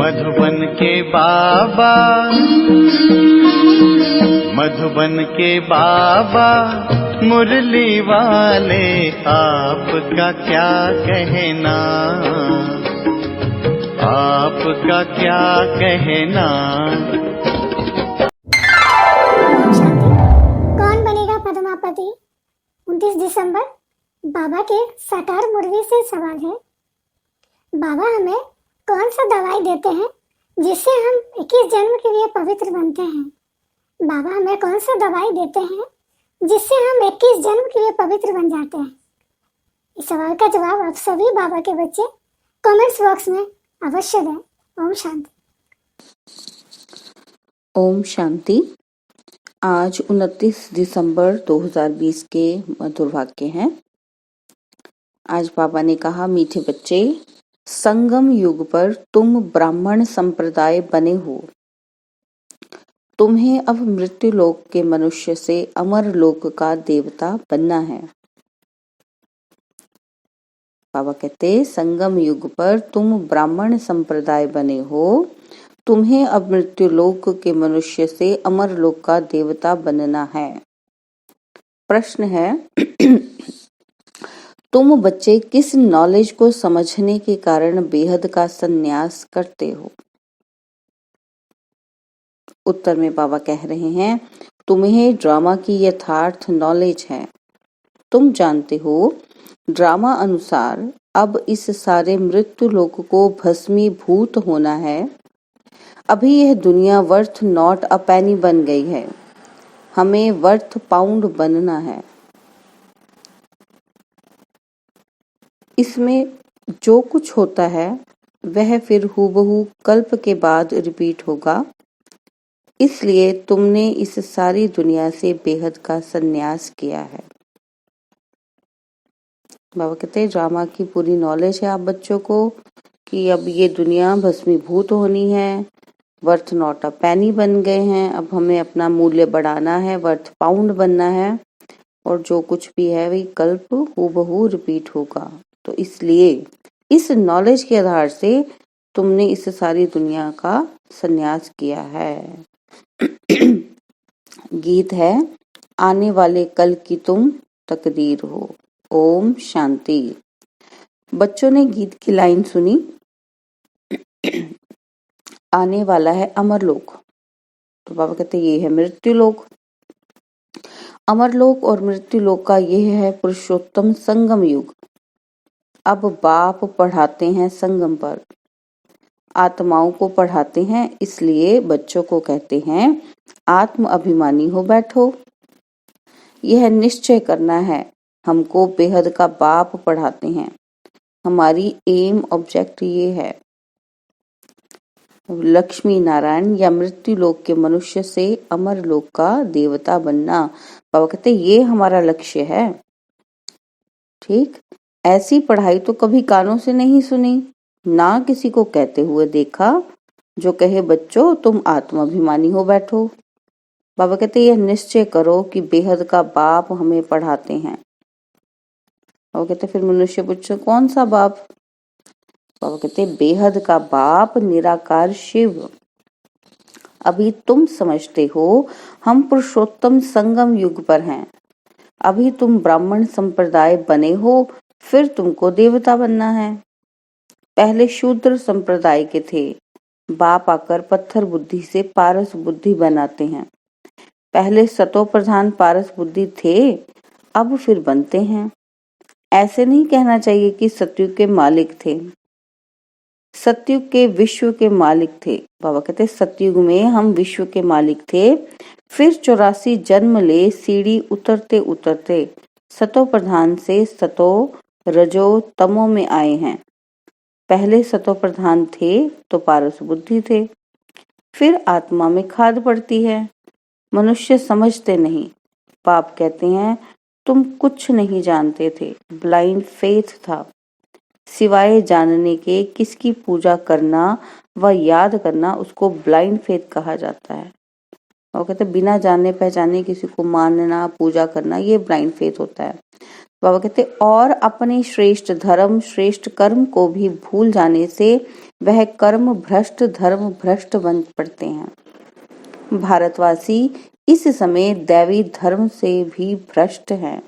मधुबन के बाबा, मधुबन के बाबा मुरली वाले, आपका क्या कहना, आपका क्या कहना। कौन बनेगा पद्मापति? 29 दिसंबर बाबा के साकार मुरली से सवाल है। बाबा हमें कौन सा दवाई देते हैं जिससे हम 21 जन्म के लिए पवित्र बनते हैं? बाबा हमें कौन सा दवाई देते हैं जिससे हम 21 जन्म के लिए पवित्र बन जाते हैं? इस सवाल का जवाब आप सभी बाबा के बच्चे कमेंट्स बॉक्स में अवश्य दें। ओम शांति। ओम शांति। आज 29 दिसंबर 2020 के मधुर वाक्य हैं। आज बाबा ने कहा, मीठे बच्चे, संगम युग पर तुम ब्राह्मण संप्रदाय बने हो। तुम्हें अब मृत्यु लोक के मनुष्य से अमर लोक का देवता बनना है। बाबा कहते, संगम युग पर तुम ब्राह्मण संप्रदाय बने हो। तुम्हें अब मृत्यु लोक के मनुष्य से अमर लोक का देवता बनना है। प्रश्न है, तुम बच्चे किस नॉलेज को समझने के कारण बेहद का संन्यास करते हो? उत्तर में बाबा कह रहे हैं, तुम्हें ड्रामा की यथार्थ नॉलेज है। तुम जानते हो, ड्रामा अनुसार अब इस सारे मृत्यु लोक को भस्मीभूत होना है। अभी यह दुनिया वर्थ नॉट अ पेनी बन गई है। हमें वर्थ पाउंड बनना है। इसमें जो कुछ होता है वह फिर हूबहू कल्प के बाद रिपीट होगा। इसलिए तुमने इस सारी दुनिया से बेहद का संन्यास किया है। बाबा कहते हैं, ड्रामा की पूरी नॉलेज है आप बच्चों को कि अब ये दुनिया भस्मीभूत होनी है, वर्थ नॉट अ पेनी बन गए हैं। अब हमें अपना मूल्य बढ़ाना है, वर्थ पाउंड बनना है, और जो कुछ भी है वही कल्प हूबहू रिपीट होगा। तो इसलिए इस नॉलेज के आधार से तुमने इस सारी दुनिया का संन्यास किया है। गीत है, आने वाले कल की तुम तकदीर हो। ओम शांति। बच्चों ने गीत की लाइन सुनी, आने वाला है अमरलोक। तो बाबा कहते ये है मृत्यु लोक। अमरलोक और मृत्यु लोक का यह है पुरुषोत्तम संगम युग। अब बाप पढ़ाते हैं संगम पर, आत्माओं को पढ़ाते हैं। इसलिए बच्चों को कहते हैं, आत्म अभिमानी हो बैठो। यह निश्चय करना है, हमको बेहद का बाप पढ़ाते हैं। हमारी एम ऑब्जेक्ट ये है, लक्ष्मी नारायण या मृत्यु लोक के मनुष्य से अमर लोक का देवता बनना। बाबा कहते ये हमारा लक्ष्य है। ठीक, ऐसी पढ़ाई तो कभी कानों से नहीं सुनी, ना किसी को कहते हुए देखा जो कहे बच्चों तुम आत्माभिमानी हो बैठो। बाबा कहते यह निश्चय करो कि बेहद का बाप हमें पढ़ाते हैं। बाबा कहते फिर मनुष्य पूछे कौन सा बाप? बाबा कहते बेहद का बाप निराकार शिव। अभी तुम समझते हो हम पुरुषोत्तम संगम युग पर हैं। अभी तुम ब्राह्मण संप्रदाय बने हो, फिर तुमको देवता बनना है। पहले शूद्र संप्रदाय के थे, बाप आकर पत्थर बुद्धि से पारस बुद्धि बनाते हैं। पहले सतो प्रधान पारस बुद्धि थे, अब फिर बनते हैं। ऐसे नहीं कहना चाहिए कि सतयुग के मालिक थे। सतयुग के विश्व के मालिक थे। बाबा कहते सतयुग में हम विश्व के मालिक थे, फिर 84 जन्म ले सीढ़ी उतरते उतरते सतो प्रधान से सतो रजो तमो में आए हैं। पहले सतो प्रधान थे तो पारस बुद्धि थे, फिर आत्मा में खाद पड़ती है। मनुष्य समझते नहीं। बाप कहते हैं तुम कुछ नहीं जानते थे, ब्लाइंड फेथ था। सिवाय जानने के किसकी पूजा करना व याद करना उसको ब्लाइंड फेथ कहा जाता है। और कहते बिना जाने पहचाने किसी को मानना पूजा करना ये ब्लाइंड फेथ होता है। बाबा कहते और अपने श्रेष्ठ धर्म श्रेष्ठ कर्म को भी भूल जाने से वह कर्म भ्रष्ट धर्म भ्रष्ट बन पड़ते हैं। भारतवासी इस समय दैवी धर्म से भी भ्रष्ट हैं।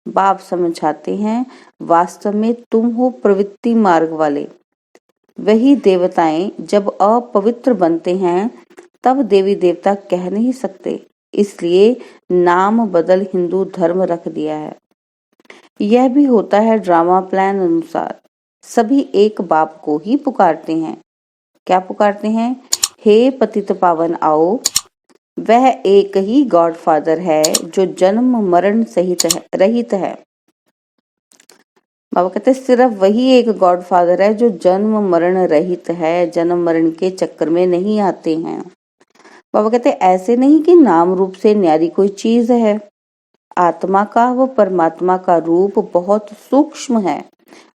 बाप समझाते हैं, वास्तव में तुम हो प्रवृत्ति मार्ग वाले। वही देवताएं जब अपवित्र बनते हैं तब देवी देवता कह नहीं सकते, इसलिए नाम बदल हिंदू धर्म रख दिया है। यह भी होता है ड्रामा प्लान अनुसार। सभी एक बाप को ही पुकारते हैं। क्या पुकारते हैं? हे पतित पावन आओ। वह एक ही गॉडफादर है जो जन्म मरण सहित है, रहित है। बाबा कहते सिर्फ वही एक गॉडफादर है जो जन्म मरण रहित है, जन्म मरण के चक्कर में नहीं आते हैं। बाबा कहते ऐसे नहीं कि नाम रूप से न्यारी कोई चीज है। आत्मा का व परमात्मा का रूप बहुत सूक्ष्म है,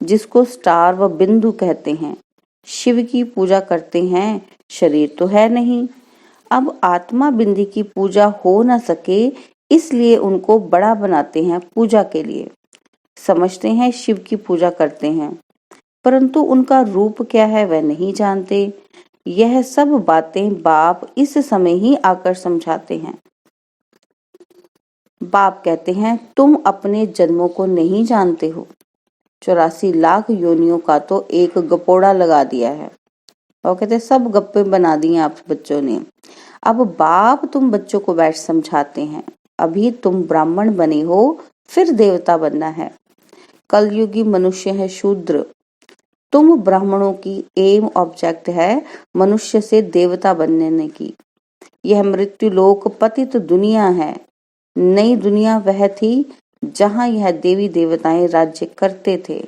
जिसको स्टार व बिंदु कहते हैं। शिव की पूजा करते हैं, शरीर तो है नहीं। अब आत्मा बिंदी की पूजा हो न सके, इसलिए उनको बड़ा बनाते हैं पूजा के लिए। समझते हैं शिव की पूजा करते हैं, परंतु उनका रूप क्या है वह नहीं जानते। यह सब बातें बाप इस समय ही आकर समझाते हैं। बाप कहते हैं तुम अपने जन्मों को नहीं जानते हो। 84 लाख योनियों का तो एक गपोड़ा लगा दिया है। और कहते सब गप्पे बना दिए आप बच्चों ने। अब बाप तुम बच्चों को बैठ समझाते हैं। अभी तुम ब्राह्मण बने हो, फिर देवता बनना है। कलयुगी मनुष्य है शूद्र। तुम ब्राह्मणों की एम ऑब्जेक्ट है मनुष्य से देवता बनने की। यह मृत्यु लोक पतित दुनिया है। नई दुनिया वह थी जहां यह देवी देवताएं राज्य करते थे।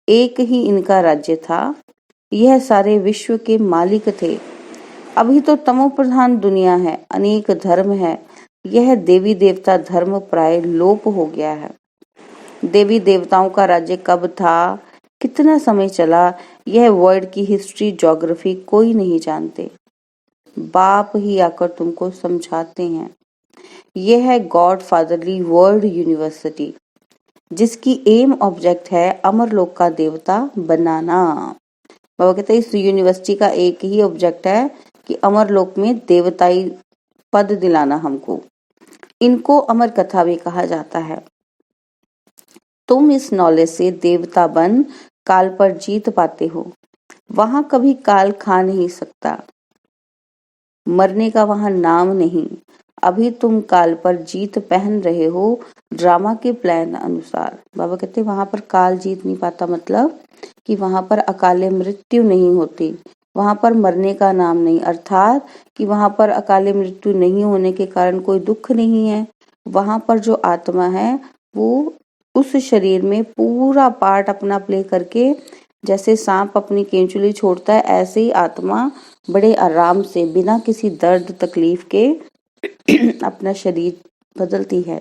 एक ही इनका राज्य था। यह सारे विश्व के मालिक थे। अभी तो तमो प्रधान दुनिया है, अनेक धर्म है। यह देवी देवता धर्म प्राय लोप हो गया है। देवी देवताओं का राज्य कब था, कितना समय चला, यह वर्ल्ड की हिस्ट्री ज्योग्राफी कोई नहीं जानते। बाप ही आकर तुमको समझाते हैं। यह है गॉड फादरली वर्ल्ड यूनिवर्सिटी, जिसकी एम ऑब्जेक्ट है अमरलोक का देवता बनाना। बाबा कहते हैं इस यूनिवर्सिटी का एक ही ऑब्जेक्ट है कि अमरलोक में देवताई पद दिलाना हमको। इनको अमर कथा भी कहा जाता है। तुम इस नॉलेज से देवता बन काल पर जीत पाते हो। वहां कभी काल खा नहीं सकता। मरने का वहां नाम नहीं। अभी तुम काल पर जीत पहन रहे हो ड्रामा के प्लान अनुसार। बाबा कहते वहां पर काल जीत नहीं पाता, मतलब कि वहां पर अकाले मृत्यु नहीं होती, वहां पर मरने का नाम नहीं, अर्थात कि वहां पर अकाले मृत्यु नहीं होने के कारण कोई दुख नहीं है। वहां पर जो आत्मा है वो उस शरीर में पूरा पार्ट अपना प्ले करके, जैसे सांप अपनी केंचुली छोड़ता है, ऐसे ही आत्मा बड़े आराम से बिना किसी दर्द तकलीफ के अपना शरीर बदलती है।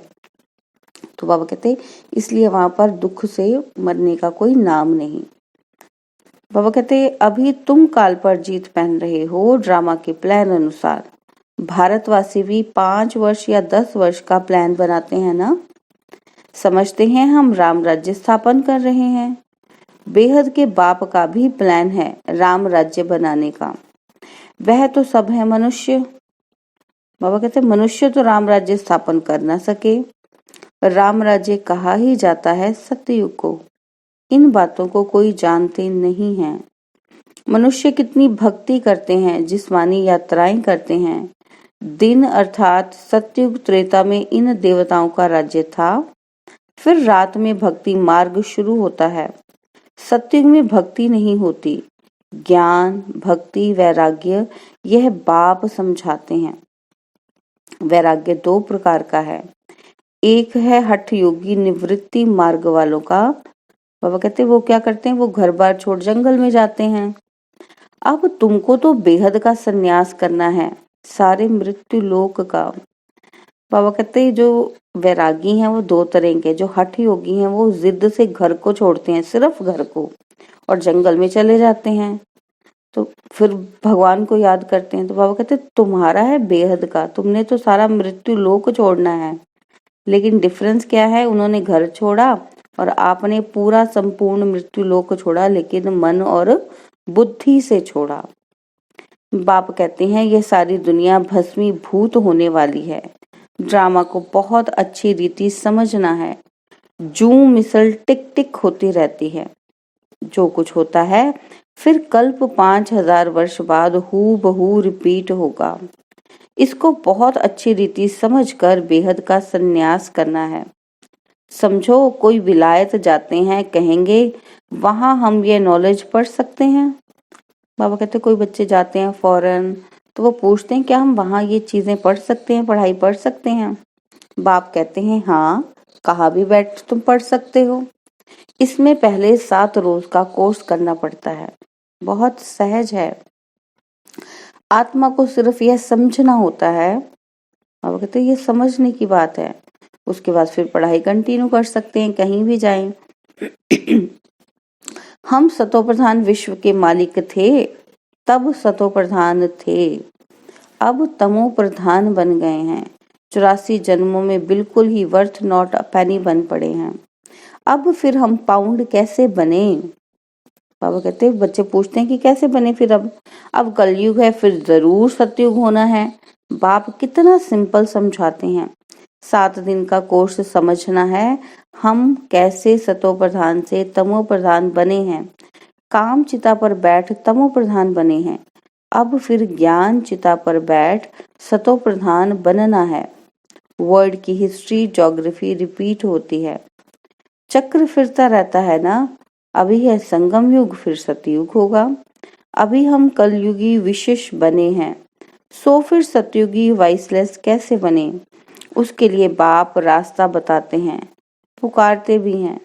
तो बाबा कहते इसलिए वहां पर दुख से मरने का कोई नाम नहीं। बाबा कहते अभी तुम काल पर जीत पहन रहे हो ड्रामा के प्लान अनुसार। भारतवासी भी 5 वर्ष या 10 वर्ष का प्लान बनाते हैं ना। समझते हैं हम राम राज्य स्थापन कर रहे हैं। बेहद के बाप का भी प्लान है राम राज्य बनाने का। वह तो सब है मनुष्य। बाबा कहते मनुष्य तो राम राज्य स्थापन कर ना सके। राम राज्य कहा ही जाता है सत्ययुग को। इन बातों को कोई जानते नहीं है। मनुष्य कितनी भक्ति करते हैं, जिस्मानी यात्राएं करते हैं। दिन अर्थात सत्ययुग त्रेता में इन देवताओं का राज्य था। फिर रात में भक्ति मार्ग शुरू होता है। सत्ययुग में भक्ति नहीं होती। ज्ञान भक्ति वैराग्य यह बाप समझाते हैं। वैराग्य 2 प्रकार का है। एक है हठ योगी निवृत्ति मार्ग वालों का। बाबा कहते वो क्या करते हैं, वो घर बार छोड़ जंगल में जाते हैं। अब तुमको तो बेहद का संन्यास करना है, सारे मृत्यु लोक का। बाबा कहते जो वैरागी हैं वो 2 तरह के। जो हठ योगी हैं वो जिद से घर को छोड़ते हैं, सिर्फ घर को, और जंगल में चले जाते हैं। तो फिर भगवान को याद करते हैं। तो बाबा कहते तुम्हारा है बेहद का, तुमने तो सारा मृत्यु लोक छोड़ना है। लेकिन डिफरेंस क्या है, उन्होंने घर छोड़ा और आपने पूरा संपूर्ण मृत्यु लोक छोड़ा, लेकिन मन और बुद्धि से छोड़ा। बाप कहते हैं ये सारी दुनिया भस्मीभूत होने वाली है। ड्रामा को बहुत अच्छी रीति समझना है। जू मिसल टिक टिक होती रहती है। जो कुछ होता है फिर कल्प 5000 वर्ष बाद हूबहू रिपीट होगा। इसको बहुत अच्छी रीति समझकर बेहद का संन्यास करना है। समझो कोई विलायत जाते हैं, कहेंगे वहां हम ये नॉलेज पढ़ सकते हैं। बाबा कहते कोई बच्चे जाते हैं फॉरेन तो वो पूछते हैं क्या हम वहां ये चीजें पढ़ सकते हैं, पढ़ाई पढ़ सकते हैं। बाप कहते हैं हाँ, कहाँ भी बैठ तुम पढ़ सकते हो। इसमें पहले 7 रोज का कोर्स करना पड़ता है। बहुत सहज है। आत्मा को सिर्फ यह समझना होता है। बाबा कहते हैं ये समझने की बात है। उसके बाद फिर पढ़ाई कंटिन्यू कर सकते हैं, कहीं भी जाएं। हम सतो प्रधान विश्व के मालिक थे, तब सतो प्रधान थे, अब तमो प्रधान बन गए हैं। 84 जन्मों में बिल्कुल ही वर्थ नॉट अ पेनी बन पड़े हैं। अब फिर हम पाउंड कैसे बने। बाबा कहते हैं बच्चे पूछते हैं कि कैसे बने फिर। अब कलयुग है, फिर जरूर सतयुग होना है। बाप कितना सिंपल समझाते हैं। 7 दिन का कोर्स समझना है हम कैसे सतो प्रधान से तमो प्रधान बने हैं। काम चिता पर बैठ तमो प्रधान बने हैं। अब फिर ज्ञान चिता पर बैठ सतो प्रधान बनना है। वर्ल्ड की हिस्ट्री ज्योग्राफी रिपीट होती है। चक्र फिरता रहता है ना। अभी है संगम युग, फिर सतयुग होगा। अभी हम कलयुगी विशेष बने हैं, सो फिर सतयुगी वाइसलेस कैसे बने। उसके लिए बाप रास्ता बताते हैं, पुकारते भी हैं।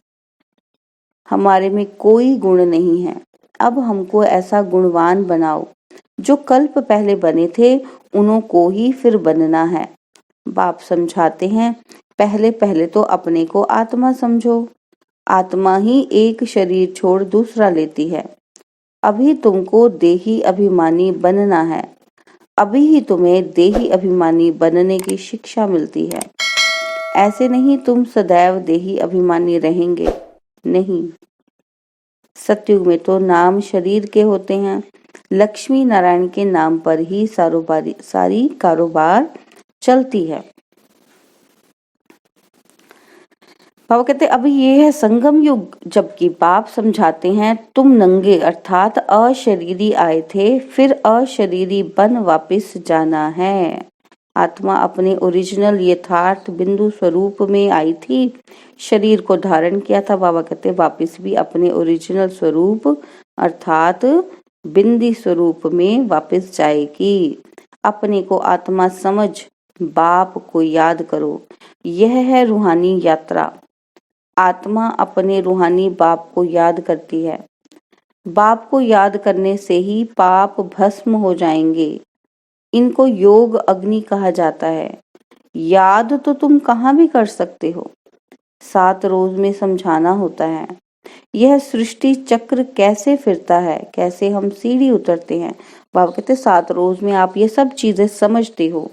हमारे में कोई गुण नहीं है, अब हमको ऐसा गुणवान बनाओ। जो कल्प पहले बने थे उन्हों को ही फिर बनना है। बाप समझाते हैं पहले पहले तो अपने को आत्मा समझो। आत्मा ही एक शरीर छोड़ दूसरा लेती है। अभी तुमको देही अभिमानी बनना है। अभी ही तुम्हें देही अभिमानी बनने की शिक्षा मिलती है। ऐसे नहीं तुम सदैव देही अभिमानी रहेंगे, नहीं। सतयुग में तो नाम शरीर के होते हैं। लक्ष्मी नारायण के नाम पर ही सारी कारोबार चलती है। बाबा कहते अभी ये है संगम युग। जबकि बाप समझाते हैं तुम नंगे अर्थात अशरीरी आए थे, फिर अशरीरी बन वापस जाना है। आत्मा अपने ओरिजिनल यथार्थ बिंदु स्वरूप में आई थी, शरीर को धारण किया था। बाबा कहते वापस भी अपने ओरिजिनल स्वरूप अर्थात बिंदी स्वरूप में वापस जाएगी। अपने को आत्मा समझ बाप को याद करो। यह है रूहानी यात्रा। आत्मा अपने रूहानी बाप को याद करती है। बाप को याद करने से ही पाप भस्म हो जाएंगे। इनको योग अग्नि कहा जाता है। याद तो तुम कहाँ भी कर सकते हो, 7 रोज में समझाना होता है। यह सृष्टि चक्र कैसे फिरता है, कैसे हम सीढ़ी उतरते हैं। बाबा कहते 7 रोज में आप ये सब चीजें समझते हो।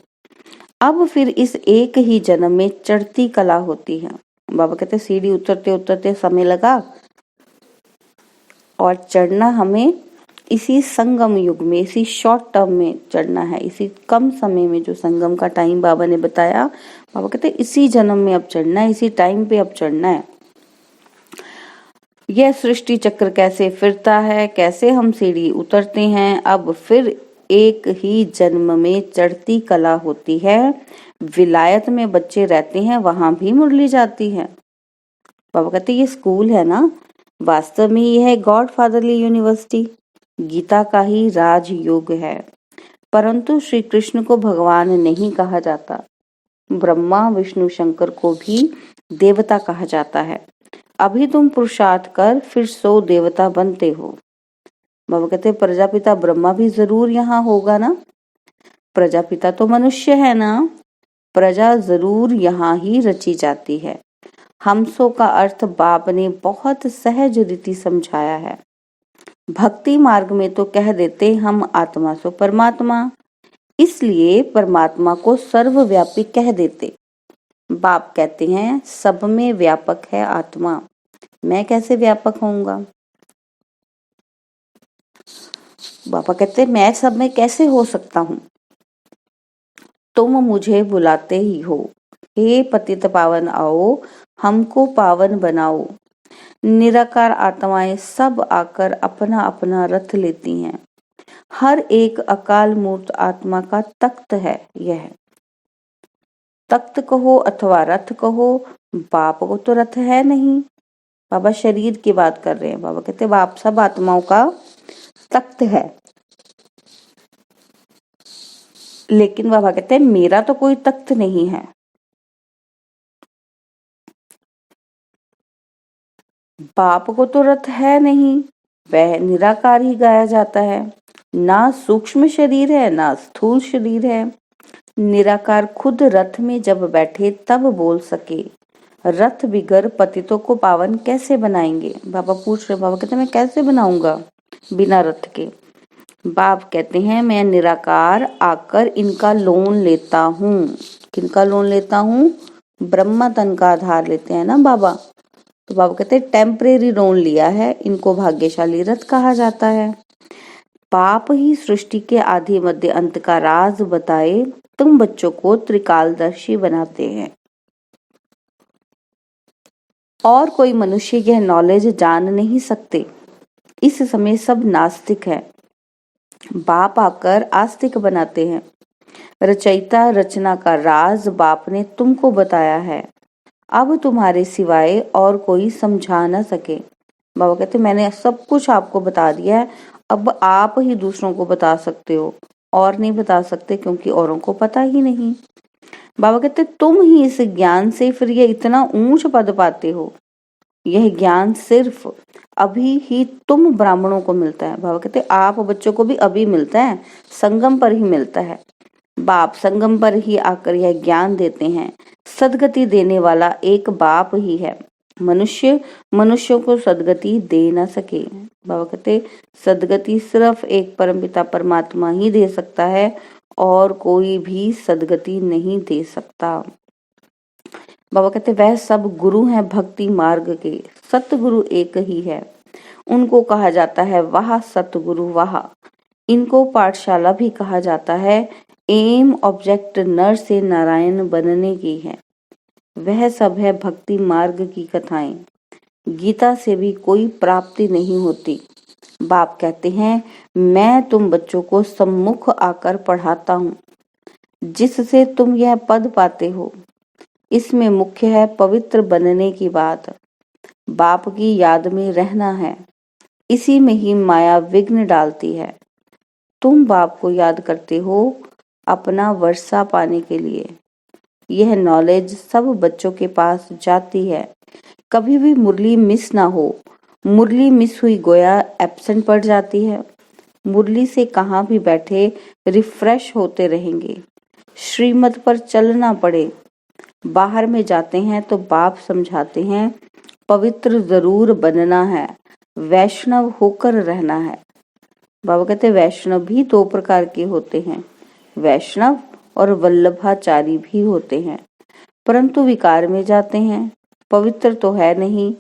अब फिर इस एक ही जन्म में चढ़ती कला होती है। बाबा कहते सीढ़ी उतरते उतरते समय लगा और चढ़ना हमें इसी संगम युग में, इसी शॉर्ट टर्म में चढ़ना है। इसी कम समय में जो संगम का टाइम बाबा ने बताया, बाबा कहते इसी जन्म में अब चढ़ना है, इसी टाइम पे अब चढ़ना है। यह सृष्टि चक्र कैसे फिरता है, कैसे हम सीढ़ी उतरते हैं। अब फिर एक ही जन्म में चढ़ती कला होती है। विलायत में बच्चे रहते हैं, वहां भी मुरली जाती है। बाबा कहते ये स्कूल है ना, वास्तव में यह है गॉड फादरली यूनिवर्सिटी। गीता का ही राजयोग है। परंतु श्री कृष्ण को भगवान नहीं कहा जाता। ब्रह्मा विष्णु शंकर को भी देवता कहा जाता है। अभी तुम पुरुषार्थ कर फिर 100 देवता बनते हो। बाबा कहते प्रजापिता ब्रह्मा भी जरूर यहाँ होगा ना। प्रजापिता तो मनुष्य है ना, प्रजा जरूर यहाँ ही रची जाती है। हमसो का अर्थ बाप ने बहुत सहज रीति समझाया है। भक्ति मार्ग में तो कह देते हम आत्मा सो परमात्मा, इसलिए परमात्मा को सर्वव्यापी कह देते। बाप कहते हैं सब में व्यापक है आत्मा, मैं कैसे व्यापक होऊंगा। बाबा कहते मैं सब में कैसे हो सकता हूँ, तुम मुझे बुलाते ही हो। हे पतित पावन आओ, हमको पावन बनाओ। निराकार आत्माएं सब आकर अपना अपना रथ लेती हैं। हर एक अकाल मूर्त आत्मा का तख्त है यह। तख्त कहो अथवा रथ कहो, बाप को तो रथ है नहीं। बाबा शरीर की बात कर रहे हैं। बाबा कहते बाप सब आत्माओं का तख्त है, लेकिन बाबा कहते हैं मेरा तो कोई तख्त नहीं है। बाप को तो रथ है नहीं, वह निराकार ही गाया जाता है। ना सूक्ष्म शरीर है ना स्थूल शरीर है। निराकार खुद रथ में जब बैठे तब बोल सके, रथ बिगर पतितों को पावन कैसे बनाएंगे। बाबा पूछ रहे, बाबा कहते मैं कैसे बनाऊंगा बिना रथ के। बाप कहते हैं मैं निराकार आकर इनका लोन लेता हूँ। किनका लोन लेता हूँ? ब्रह्मा तन का आधार लेते हैं ना बाबा। तो बाबा कहते हैं टेम्परेरी लोन लिया है, इनको भाग्यशाली रथ कहा जाता है। बाप ही सृष्टि के आदि मध्य अंत का राज बताए तुम बच्चों को त्रिकालदर्शी बनाते हैं। और कोई मनुष्य यह नॉलेज जान नहीं सकते। इस समय सब नास्तिक है, बाप आकर आस्तिक बनाते हैं। रचयिता रचना का राज बाप ने तुमको बताया है, अब तुम्हारे सिवाय और कोई समझा न सके। बाबा कहते मैंने सब कुछ आपको बता दिया है, अब आप ही दूसरों को बता सकते हो, और नहीं बता सकते क्योंकि औरों को पता ही नहीं। बाबा कहते तुम ही इस ज्ञान से फिर ये इतना ऊंच पद पाते हो। यह ज्ञान सिर्फ अभी ही तुम ब्राह्मणों को मिलता है। बाबा कहते आप बच्चों को भी अभी मिलता है, संगम पर ही मिलता है। बाप संगम पर ही आकर यह ज्ञान देते हैं। सदगति देने वाला एक बाप ही है, मनुष्य मनुष्यों को सदगति दे न सके। बाबा कहते सदगति सिर्फ एक परमपिता परमात्मा ही दे सकता है, और कोई भी सदगति नहीं दे सकता। बाबा कहते वह सब गुरु हैं भक्ति मार्ग के, सतगुरु एक ही है, उनको कहा जाता है वाह सतगुरु वाह। इनको पाठशाला भी कहा जाता है, एम ऑब्जेक्ट नर से नारायण बनने की है। वह सब है भक्ति मार्ग की कथाएं, गीता से भी कोई प्राप्ति नहीं होती। बाप कहते हैं मैं तुम बच्चों को सम्मुख आकर पढ़ाता हूँ, जिससे तुम यह पद पाते हो। इसमें मुख्य है पवित्र बनने की बात, बाप की याद में रहना है। इसी में ही माया विघ्न डालती है। तुम बाप को याद करते हो अपना वर्षा पाने के लिए। यह नॉलेज सब बच्चों के पास जाती है। कभी भी मुरली मिस ना हो। मुरली मिस हुई गोया एब्सेंट पड़ जाती है। मुरली से कहाँ भी बैठे रिफ्रेश होते रहेंगे। श्रीमत पर चलना पड़े। बाहर में जाते हैं तो बाप समझाते हैं पवित्र जरूर बनना है, वैष्णव होकर रहना है। बाबा कहते वैष्णव भी दो प्रकार के होते हैं, वैष्णव और वल्लभाचारी भी होते हैं, परंतु विकार में जाते हैं। पवित्र तो है नहीं,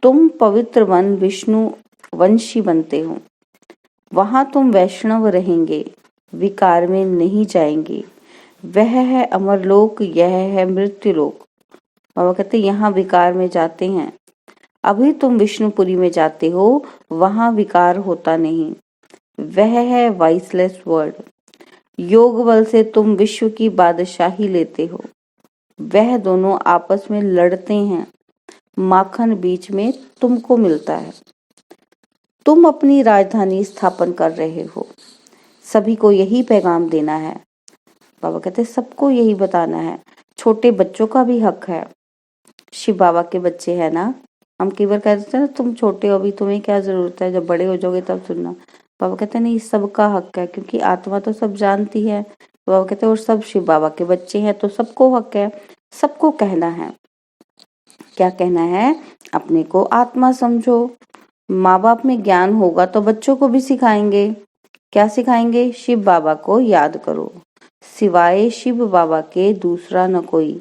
तुम पवित्र वन विष्णु वंशी बनते हो, वहां तुम वैष्णव रहेंगे, विकार में नहीं जाएंगे। वह है अमरलोक, यह है मृत्युलोक। बाबा कहते यहाँ विकार में जाते हैं। अभी तुम विष्णुपुरी में जाते हो, वहां विकार होता नहीं। वह है वाइसलेस वर्ड। योग बल से तुम विश्व की बादशाही लेते हो। वह दोनों आपस में लड़ते हैं, माखन बीच में तुमको मिलता है। तुम अपनी राजधानी स्थापन कर रहे हो, सभी को यही पैगाम देना है। बाबा कहते सबको यही बताना है। छोटे बच्चों का भी हक है। शिव बाबा के बच्चे हैं ना, हम कई बार कहते हैं ना तुम छोटे हो अभी, तुम्हें क्या जरूरत है, जब बड़े हो जाओगे तब सुनना। बाबा कहते नहीं, सबका हक है, क्योंकि आत्मा तो सब जानती है। बाबा कहते और सब शिव बाबा के बच्चे हैं तो सबको हक है, सबको कहना है। क्या कहना है? अपने को आत्मा समझो। माँ बाप में ज्ञान होगा तो बच्चों को भी सिखाएंगे। क्या सिखाएंगे? शिव बाबा को याद करो, सिवाय शिव बाबा के दूसरा न कोई।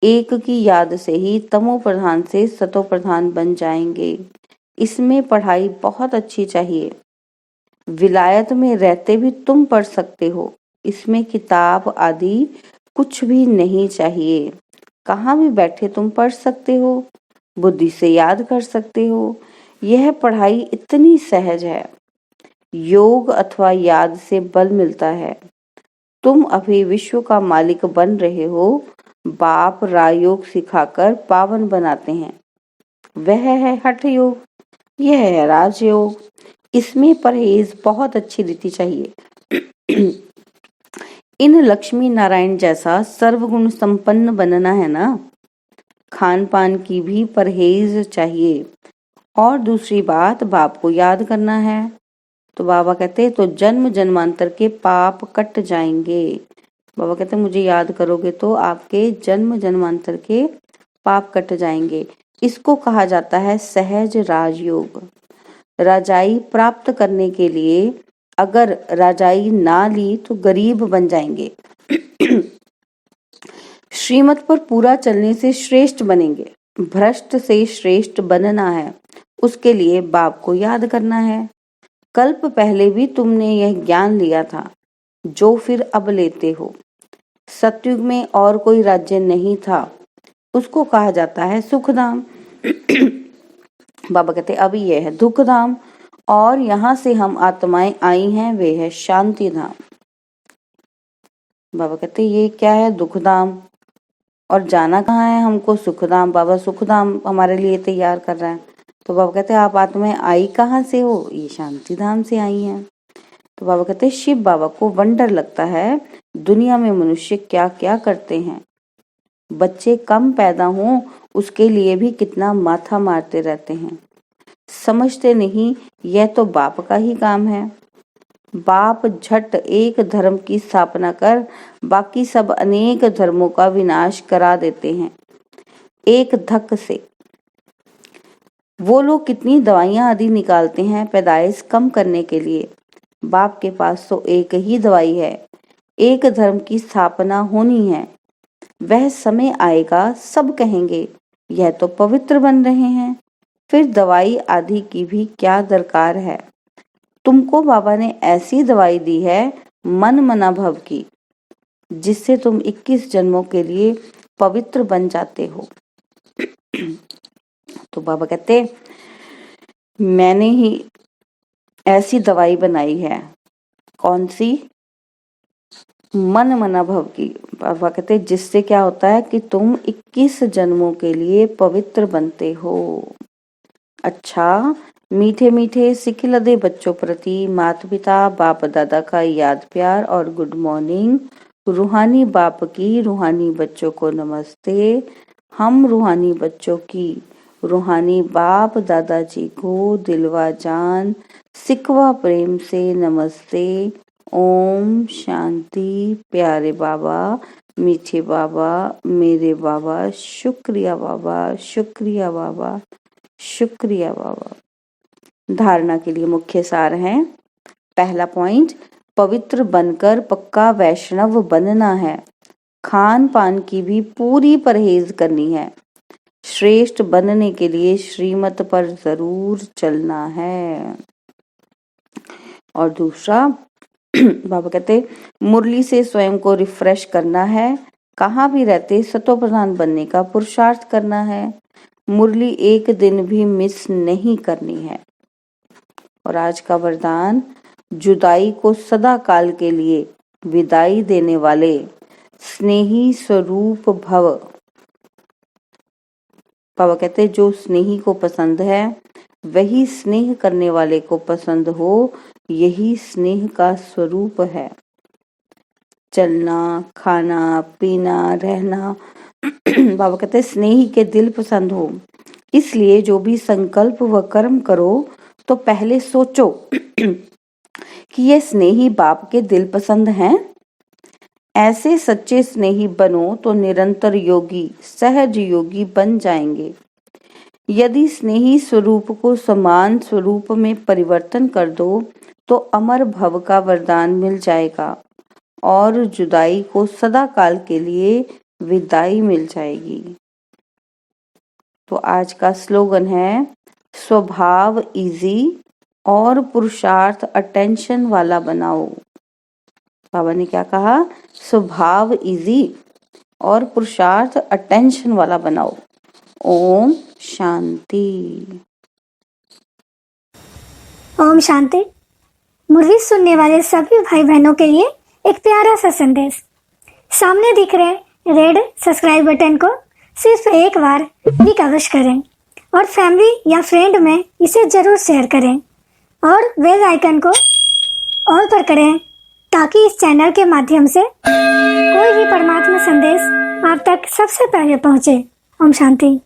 एक की याद से ही तमो प्रधान से सतो प्रधान बन जाएंगे। इसमें पढ़ाई बहुत अच्छी चाहिए। विलायत में रहते भी तुम पढ़ सकते हो। इसमें किताब आदि कुछ भी नहीं चाहिए। कहाँ भी बैठे तुम पढ़ सकते हो, बुद्धि से याद कर सकते हो। यह पढ़ाई इतनी सहज है। योग अथवा याद से बल मिलता है। तुम अभी विश्व का मालिक बन रहे हो। बाप राजयोग सिखाकर पावन बनाते हैं। वह है हठ योग, यह है राजयोग। इसमें परहेज बहुत अच्छी रीति चाहिए। इन लक्ष्मी नारायण जैसा सर्वगुण संपन्न बनना है ना, खान पान की भी परहेज चाहिए। और दूसरी बात, बाप को याद करना है। तो बाबा कहते तो जन्म जन्मांतर के पाप कट जाएंगे। बाबा कहते मुझे याद करोगे तो आपके जन्म जन्मांतर के पाप कट जाएंगे। इसको कहा जाता है सहज राजयोग। राजाई प्राप्त करने के लिए अगर राजाई ना ली तो गरीब बन जाएंगे। श्रीमत पर पूरा चलने से श्रेष्ठ बनेंगे। भ्रष्ट से श्रेष्ठ बनना है, उसके लिए बाप को याद करना है। कल्प पहले भी तुमने यह ज्ञान लिया था जो फिर अब लेते हो। सतयुग में और कोई राज्य नहीं था, उसको कहा जाता है सुखधाम। बाबा कहते अब यह है दुखधाम, और यहाँ से हम आत्माएं आई हैं, वे है शांति धाम। बाबा कहते ये क्या है दुखधाम, और जाना कहाँ है हमको सुखधाम। बाबा सुखधाम हमारे लिए तैयार कर रहा है। तो बाबा कहते आप आत्माएं आई कहाँ से हो, ये शांति धाम से आई हैं। तो बाबा कहते शिव बाबा को वंडर लगता है दुनिया में मनुष्य क्या क्या करते हैं। बच्चे कम पैदा हों उसके लिए भी कितना माथा मारते रहते हैं। समझते नहीं यह तो बाप का ही काम है। बाप झट एक धर्म की स्थापना कर बाकी सब अनेक धर्मों का विनाश करा देते हैं एक धक से। वो लोग कितनी दवाइयां आदि निकालते हैं पैदाइश कम करने के लिए। बाप के पास तो एक ही दवाई है, एक धर्म की स्थापना होनी है। वह समय आएगा सब कहेंगे यह तो पवित्र बन रहे हैं, फिर दवाई आदि की भी क्या दरकार है। तुमको बाबा ने ऐसी दवाई दी है मन मना भव की, जिससे तुम 21 जन्मों के लिए पवित्र बन जाते हो। तो बाबा कहते मैंने ही ऐसी दवाई बनाई है। कौन सी? मन मना भव की। बाबा कहते जिससे क्या होता है कि तुम 21 जन्मों के लिए पवित्र बनते हो। अच्छा, मीठे मीठे सिखिलदे बच्चों प्रति माता पिता बाप दादा का याद प्यार और गुड मॉर्निंग। रूहानी बाप की रूहानी बच्चों को नमस्ते। हम रूहानी बच्चों की रूहानी बाप दादाजी को दिलवा जान सिकवा प्रेम से नमस्ते। ओम शांति। प्यारे बाबा, मीठे बाबा, मेरे बाबा, शुक्रिया बाबा, शुक्रिया बाबा, शुक्रिया बाबा। धारणा के लिए मुख्य सार है। पहला पॉइंट, पवित्र बनकर पक्का वैष्णव बनना है। खान पान की भी पूरी परहेज करनी है। श्रेष्ठ बनने के लिए श्रीमत पर जरूर चलना है। और दूसरा, बाबा कहते मुरली से स्वयं को रिफ्रेश करना है। कहाँ भी रहते सतो प्रधान बनने का पुरुषार्थ करना है। मुरली एक दिन भी मिस नहीं करनी है। और आज का वरदान, जुदाई को सदा काल के लिए विदाई देने वाले स्नेही स्वरूप भव। बाबा कहते जो स्नेही को पसंद है वही स्नेह करने वाले को पसंद हो, यही स्नेह का स्वरूप है। चलना, खाना, पीना, रहना बाबा कहते स्नेही के दिल पसंद हो। इसलिए जो भी संकल्प व कर्म करो तो पहले सोचो कि ये स्नेही बाप के दिल पसंद हैं। ऐसे सच्चे स्नेही बनो तो निरंतर योगी, सहज योगी बन जाएंगे। यदि स्नेही स्वरूप को समान स्वरूप में परिवर्तन कर दो तो अमर भव का वरदान मिल जाएगा और जुदाई को सदा काल के लिए विदाई मिल जाएगी। तो आज का स्लोगन है, स्वभाव इजी, और पुरुषार्थ अटेंशन वाला बनाओ। बाबा ने क्या कहा? स्वभाव इजी और पुरुषार्थ अटेंशन वाला बनाओ। ओम शांति। ओम शांति। मुरली सुनने वाले सभी भाई बहनों के लिए एक प्यारा सा संदेश। सामने दिख रहे रेड सब्सक्राइब बटन को सिर्फ एक बार क्लिक अवश्य करें और फैमिली या फ्रेंड में इसे जरूर शेयर करें और बेल आइकन को ऑल पर करें ताकि इस चैनल के माध्यम से कोई भी परमात्मा संदेश आप तक सबसे पहले पहुंचे। ओम शांति।